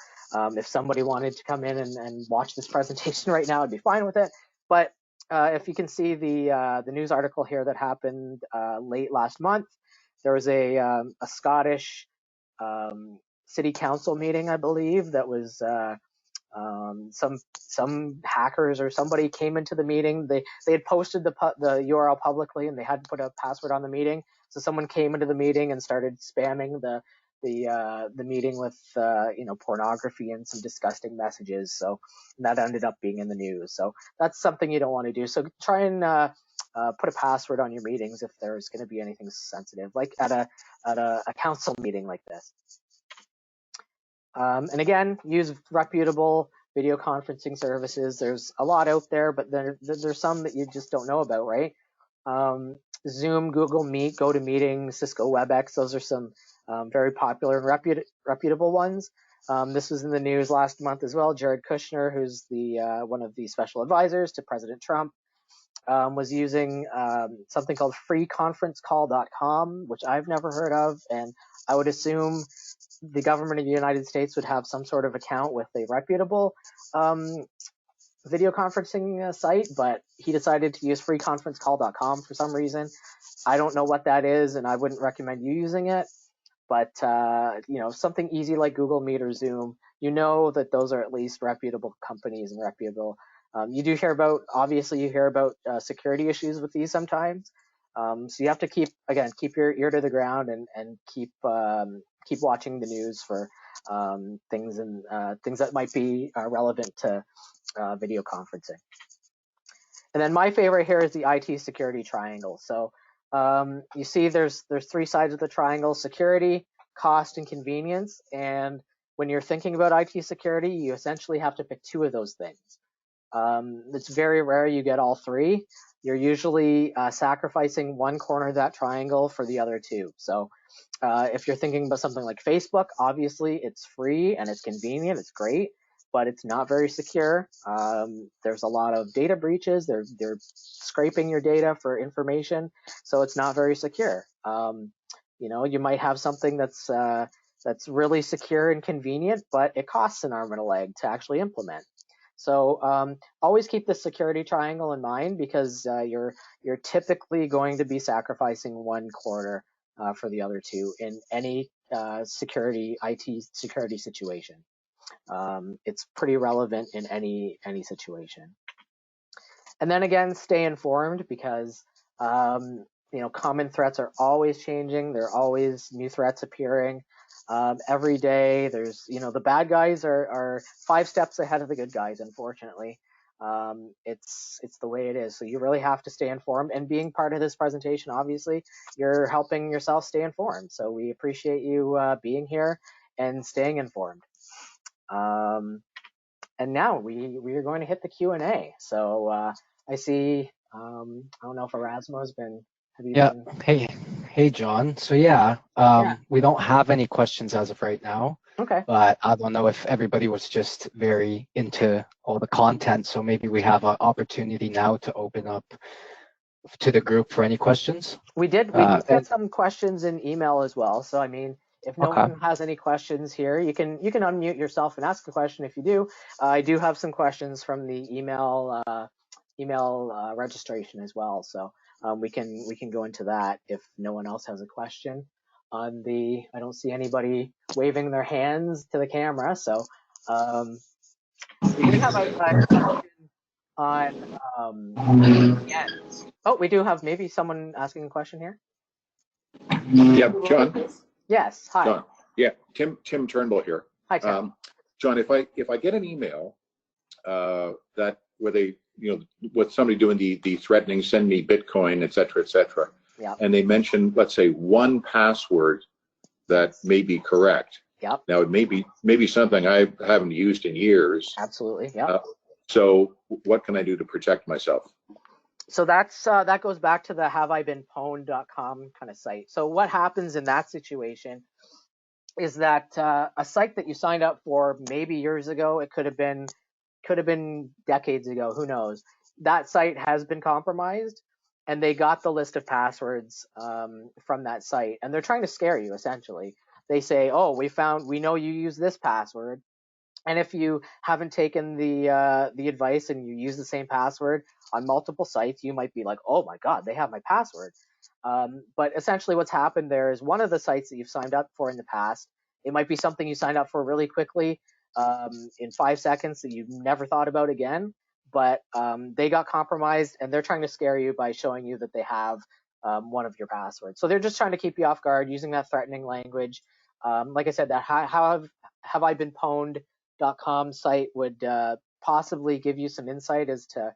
if somebody wanted to come in and watch this presentation right now, I'd be fine with it. But if you can see the news article here that happened late last month, there was a Scottish city council meeting, I believe, that was some hackers or somebody came into the meeting. They had posted the URL publicly and they hadn't put a password on the meeting. So someone came into the meeting and started spamming the meeting with you know, pornography and some disgusting messages. So that ended up being in the news. So that's something you don't want to do. So try and put a password on your meetings if there's going to be anything sensitive, like at a council meeting like this. And again, use reputable video conferencing services. There's a lot out there, but there's some that you just don't know about, right? Zoom, Google Meet, GoToMeeting, Cisco WebEx. Those are some very popular and reputable ones. This was in the news last month as well. Jared Kushner, who's the one of the special advisors to President Trump, was using something called freeconferencecall.com, which I've never heard of, and I would assume the government of the United States would have some sort of account with a reputable video conferencing site, but he decided to use freeconferencecall.com for some reason. I don't know what that is, and I wouldn't recommend you using it. But you know, something easy like Google Meet or Zoom, you know that those are at least reputable companies and reputable You do hear about, obviously, you hear about security issues with these sometimes. So you have to keep your ear to the ground and keep watching the news for things that might be relevant to video conferencing. And then my favorite here is the IT security triangle. So you see there's three sides of the triangle: security, cost, and convenience. And when you're thinking about IT security, you essentially have to pick two of those things. It's very rare you get all three. You're usually sacrificing one corner of that triangle for the other two. So if you're thinking about something like Facebook, obviously it's free and it's convenient, it's great, but it's not very secure. There's a lot of data breaches. They're scraping your data for information, so it's not very secure. You might have something that's really secure and convenient, but it costs an arm and a leg to actually implement. So always keep the security triangle in mind, because you're typically going to be sacrificing one corner for the other two in any IT security situation. It's pretty relevant in any situation. And then again, stay informed, because common threats are always changing. There are always new threats appearing. Every day there's, the bad guys are 5 steps ahead of the good guys, unfortunately. It's the way it is. So you really have to stay informed, and being part of this presentation, obviously, you're helping yourself stay informed. So we appreciate you being here and staying informed. And now we are going to hit the Q&A. So I see, I don't know if Erasmo's been, have you Yeah. been? Hey, John. So we don't have any questions as of right now. Okay. But I don't know if everybody was just very into all the content. So maybe we have an opportunity now to open up to the group for any questions. We did get some questions in email as well. So I mean, if no Okay. one has any questions here, you can unmute yourself and ask the question if you do. I do have some questions from the email registration as well. So we can go into that if no one else has a question. I don't see anybody waving their hands to the camera. So we did have a question on oh, we do have maybe someone asking a question here. Yeah, John. Yes. Hi. John. Yeah, Tim Turnbull here. Hi, Tim. John, if I get an email that where they with somebody doing the threatening, send me Bitcoin, et cetera, yeah, and they mention, let's say, one password that may be correct. Yep. Now it may be something I haven't used in years. Absolutely. Yeah. So what can I do to protect myself? So that goes back to the haveibeenpwned.com kind of site. So what happens in that situation is that a site that you signed up for maybe years ago, it could have been decades ago, who knows? That site has been compromised, and they got the list of passwords from that site, and they're trying to scare you essentially. They say, "Oh, we know you use this password." And if you haven't taken the advice and you use the same password on multiple sites, you might be like, "Oh my God, they have my password." But essentially, what's happened there is one of the sites that you've signed up for in the past. It might be something you signed up for really quickly in 5 seconds that you've never thought about again. But they got compromised, and they're trying to scare you by showing you that they have one of your passwords. So they're just trying to keep you off guard using that threatening language. Like I said, that have I been pwned .com site would possibly give you some insight as to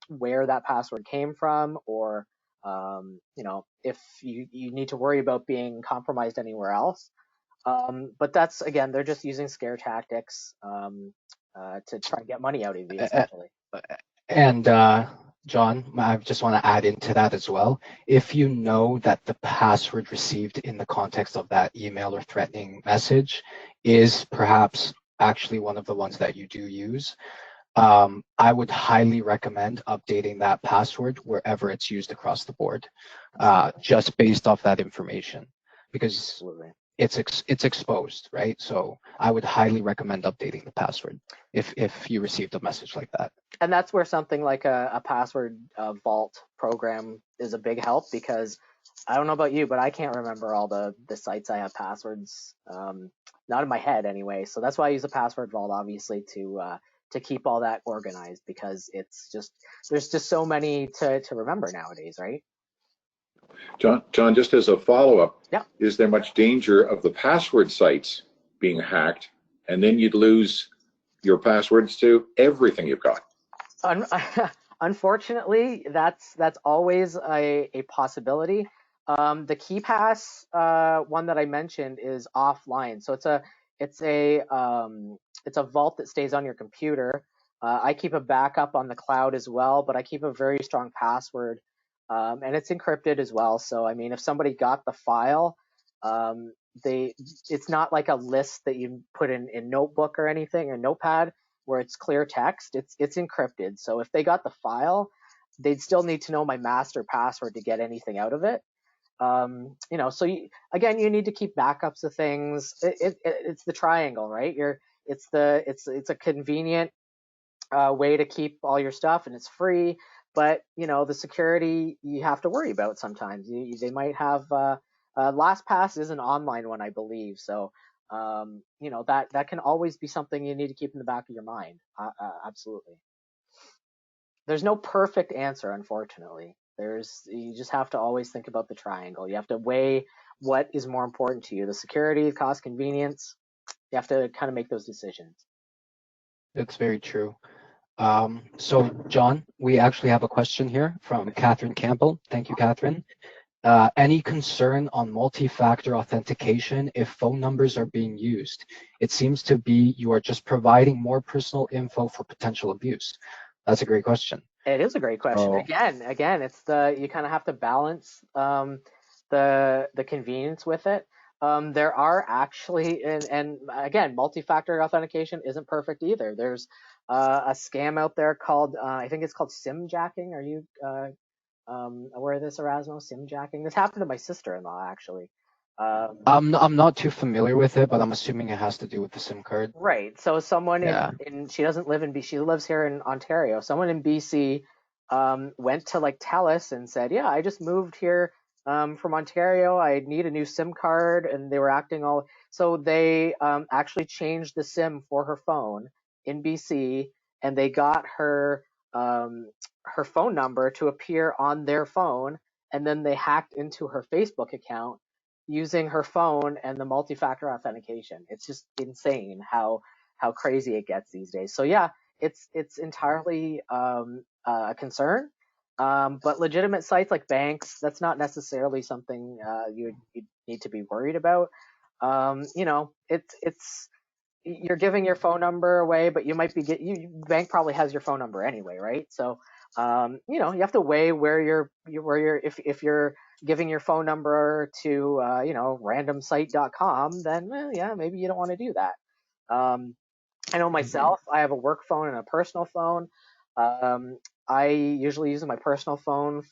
where that password came from, or if you need to worry about being compromised anywhere else. But that's, again, they're just using scare tactics to try and get money out of you, essentially. And John, I just want to add into that as well. If you know that the password received in the context of that email or threatening message is perhaps actually one of the ones that you do use, I would highly recommend updating that password wherever it's used across the board, just based off that information, because Absolutely. it's exposed, right? So I would highly recommend updating the password if you received a message like that. And that's where something like a password vault program is a big help, because I don't know about you, but I can't remember all the sites I have passwords, not in my head anyway. So that's why I use a password vault, obviously, to to keep all that organized, because there's just so many to remember nowadays, right? John, just as a follow-up, Yeah. is there much danger of the password sites being hacked, and then you'd lose your passwords to everything you've got? Unfortunately, that's always a possibility. The KeyPass one that I mentioned is offline, so it's a vault that stays on your computer. I keep a backup on the cloud as well, but I keep a very strong password, and it's encrypted as well. So I mean, if somebody got the file, um, they it's not like a list that you put in Notebook or anything, or Notepad, where it's clear text. It's encrypted. So if they got the file, they'd still need to know my master password to get anything out of it. So again, you need to keep backups of things. It's the triangle, right? It's a convenient way to keep all your stuff, and it's free. But the security you have to worry about sometimes. They might have LastPass is an online one, I believe. So that can always be something you need to keep in the back of your mind. Absolutely. There's no perfect answer, unfortunately. You just have to always think about the triangle. You have to weigh what is more important to you: the security, cost, convenience. You have to kind of make those decisions. It's very true. So, John, we actually have a question here from Catherine Campbell. Thank you, Catherine. Any concern on multi-factor authentication if phone numbers are being used? It seems to be you are just providing more personal info for potential abuse. That's a great question. It is a great question. So, Again, you kind of have to balance the convenience with it. There are actually, and again, multi-factor authentication isn't perfect either. There's a scam out there called I think it's called SIM jacking. Are you aware of this, Erasmo? SIM jacking. This happened to my sister-in-law, actually. I'm not too familiar with it, but I'm assuming it has to do with the SIM card. Right. So someone Yeah. she doesn't live in BC, she lives here in Ontario. Someone in BC went to like TELUS and said, "Yeah, I just moved here from Ontario. I need a new SIM card," and they were acting all. So they actually changed the SIM for her phone in BC, and they got her phone number to appear on their phone, and then they hacked into her Facebook account using her phone and the multi-factor authentication. It's just insane how crazy it gets these days. So yeah, it's entirely a concern. But legitimate sites like banks, that's not necessarily something you need to be worried about. It's you're giving your phone number away, but you might be bank probably has your phone number anyway, right? So you have to weigh where if you're giving your phone number to randomsite.com, then yeah, maybe you don't want to do that. I know myself, I have a work phone and a personal phone. Um, I usually use my personal phone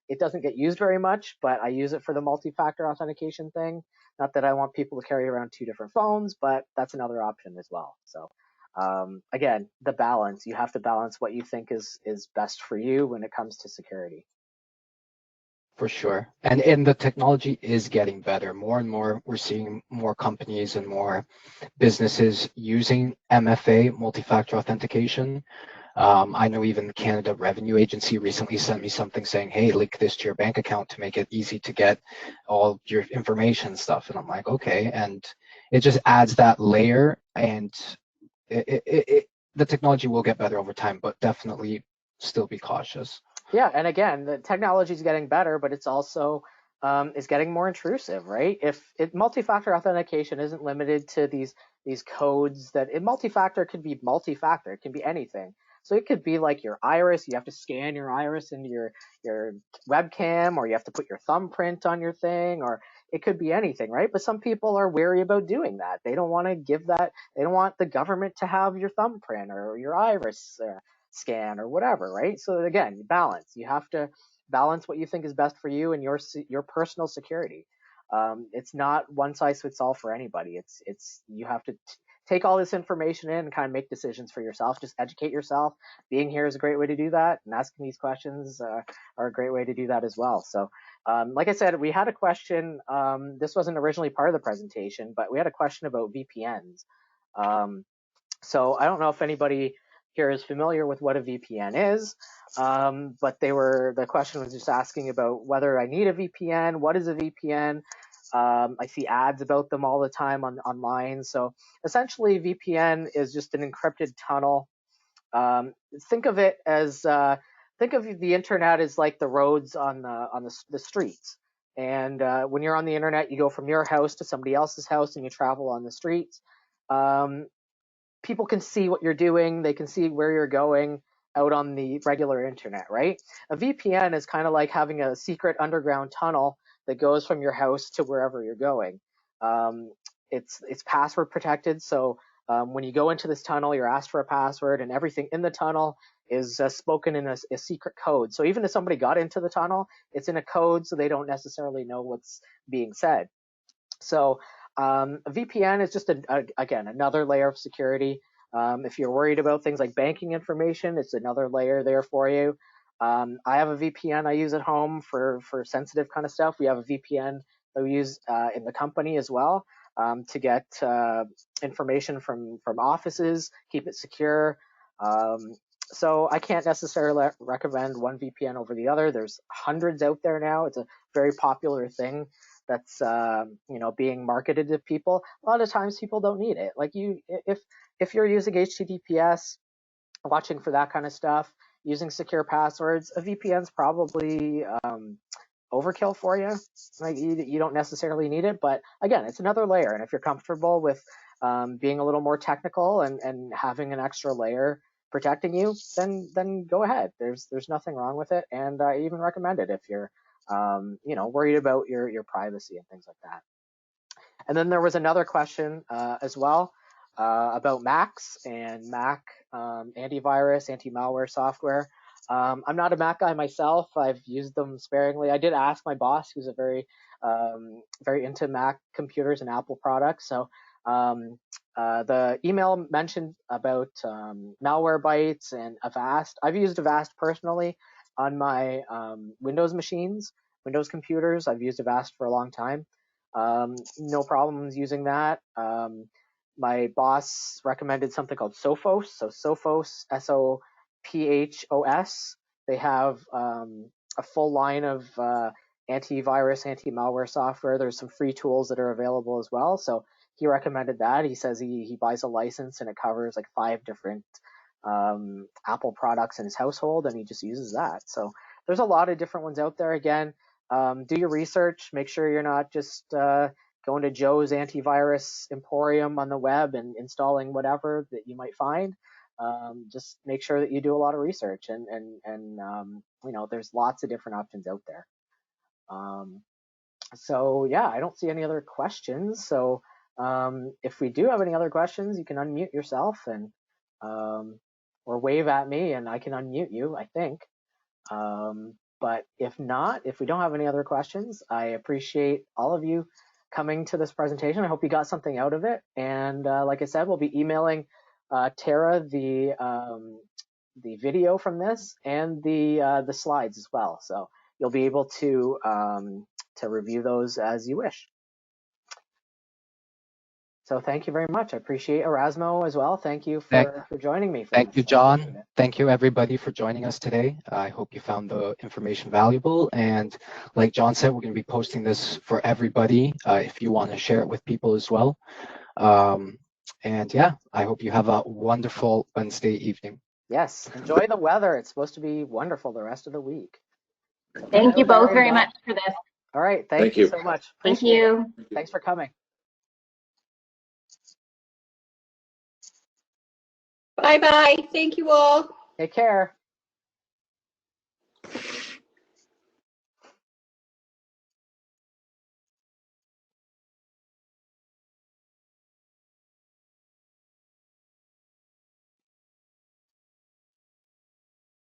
it doesn't get used very much, but I use it for the multi-factor authentication thing. Not that I want people to carry around two different phones, but that's another option as well. So, again, the balance, you have to balance what you think is best for you when it comes to security. For sure. And the technology is getting better. More and more, we're seeing more companies and more businesses using MFA, multi-factor authentication. I know even Canada Revenue Agency recently sent me something saying, hey, link this to your bank account to make it easy to get all your information stuff. And I'm like, okay. And it just adds that layer, and the technology will get better over time, but definitely still be cautious. Yeah, and again, the technology is getting better, but it's also is getting more intrusive, right? If multi-factor authentication isn't limited to these codes, multi-factor could be multi-factor, it can be anything. So it could be like your iris, you have to scan your iris into your webcam, or you have to put your thumbprint on your thing, or it could be anything, right? But some people are wary about doing that. They don't want to give that. They don't want the government to have your thumbprint or your iris scan or whatever, right? So again, balance. You have to balance what you think is best for you and your personal security. It's not one size fits all for anybody. It's you have to take all this information in and kind of make decisions for yourself. Just educate yourself. Being here is a great way to do that, and asking these questions are a great way to do that as well. So, like I said, we had a question. This wasn't originally part of the presentation, but we had a question about VPNs. Um, So I don't know if anybody here is familiar with what a VPN is, but the question was just asking about whether I need a VPN. What is a VPN? I see ads about them all the time online. So essentially, VPN is just an encrypted tunnel. Think of it as think of the internet as like the roads on the streets. And when you're on the internet, you go from your house to somebody else's house, and you travel on the streets. Um, People can see what you're doing. They can see where you're going out on the regular internet, right? A VPN is kind of like having a secret underground tunnel that goes from your house to wherever you're going. Um, it's password protected, so when you go into this tunnel, you're asked for a password, and everything in the tunnel is spoken in a secret code. So even if somebody got into the tunnel, it's in a code, so they don't necessarily know what's being said. So a VPN is just, again, another layer of security. If you're worried about things like banking information, it's another layer there for you. I have a VPN I use at home for sensitive kind of stuff. We have a VPN that we use in the company as well to get information from offices, keep it secure. Um, so I can't necessarily recommend one VPN over the other. There's hundreds out there now. It's a very popular thing that's being marketed to people. A lot of times people don't need it. Like if you're using HTTPS, watching for that kind of stuff, using secure passwords, a VPN's probably overkill for you. Like you don't necessarily need it, but again, it's another layer. And if you're comfortable with being a little more technical and having an extra layer protecting you, then go ahead. There's nothing wrong with it, and I even recommend it if you're worried about your privacy and things like that. And then there was another question as well about Macs and Mac antivirus, anti-malware software. I'm not a Mac guy myself. I've used them sparingly. I did ask my boss, who's a very into Mac computers and Apple products. So the email mentioned about Malwarebytes and Avast. I've used Avast personally on my Windows machines, Windows computers. I've used Avast for a long time. No problems using that. My boss recommended something called Sophos. So Sophos, Sophos. They have a full line of antivirus, anti-malware software. There's some free tools that are available as well. So he recommended that. He says he buys a license and it covers like 5 different Apple products in his household, and he just uses that. So there's a lot of different ones out there. Again, do your research. Make sure you're not just going to Joe's antivirus emporium on the web and installing whatever that you might find. Just make sure that you do a lot of research, and there's lots of different options out there. So yeah, I don't see any other questions. So if we do have any other questions, you can unmute yourself and or wave at me, and I can unmute you, I think. But if not, if we don't have any other questions, I appreciate all of you coming to this presentation. I hope you got something out of it. And like I said, we'll be emailing Tara the video from this and the slides as well. So you'll be able to review those as you wish. So thank you very much. I appreciate Erasmo as well. Thank you for joining me. Thank you, John. Thank you, everybody, for joining us today. I hope you found the information valuable. And like John said, we're going to be posting this for everybody if you want to share it with people as well. And yeah, I hope you have a wonderful Wednesday evening. Yes, enjoy the weather. It's supposed to be wonderful the rest of the week. Thank you both very much for this. All right, thank you so much. Thank you. Thanks for coming. Bye-bye. Thank you all. Take care.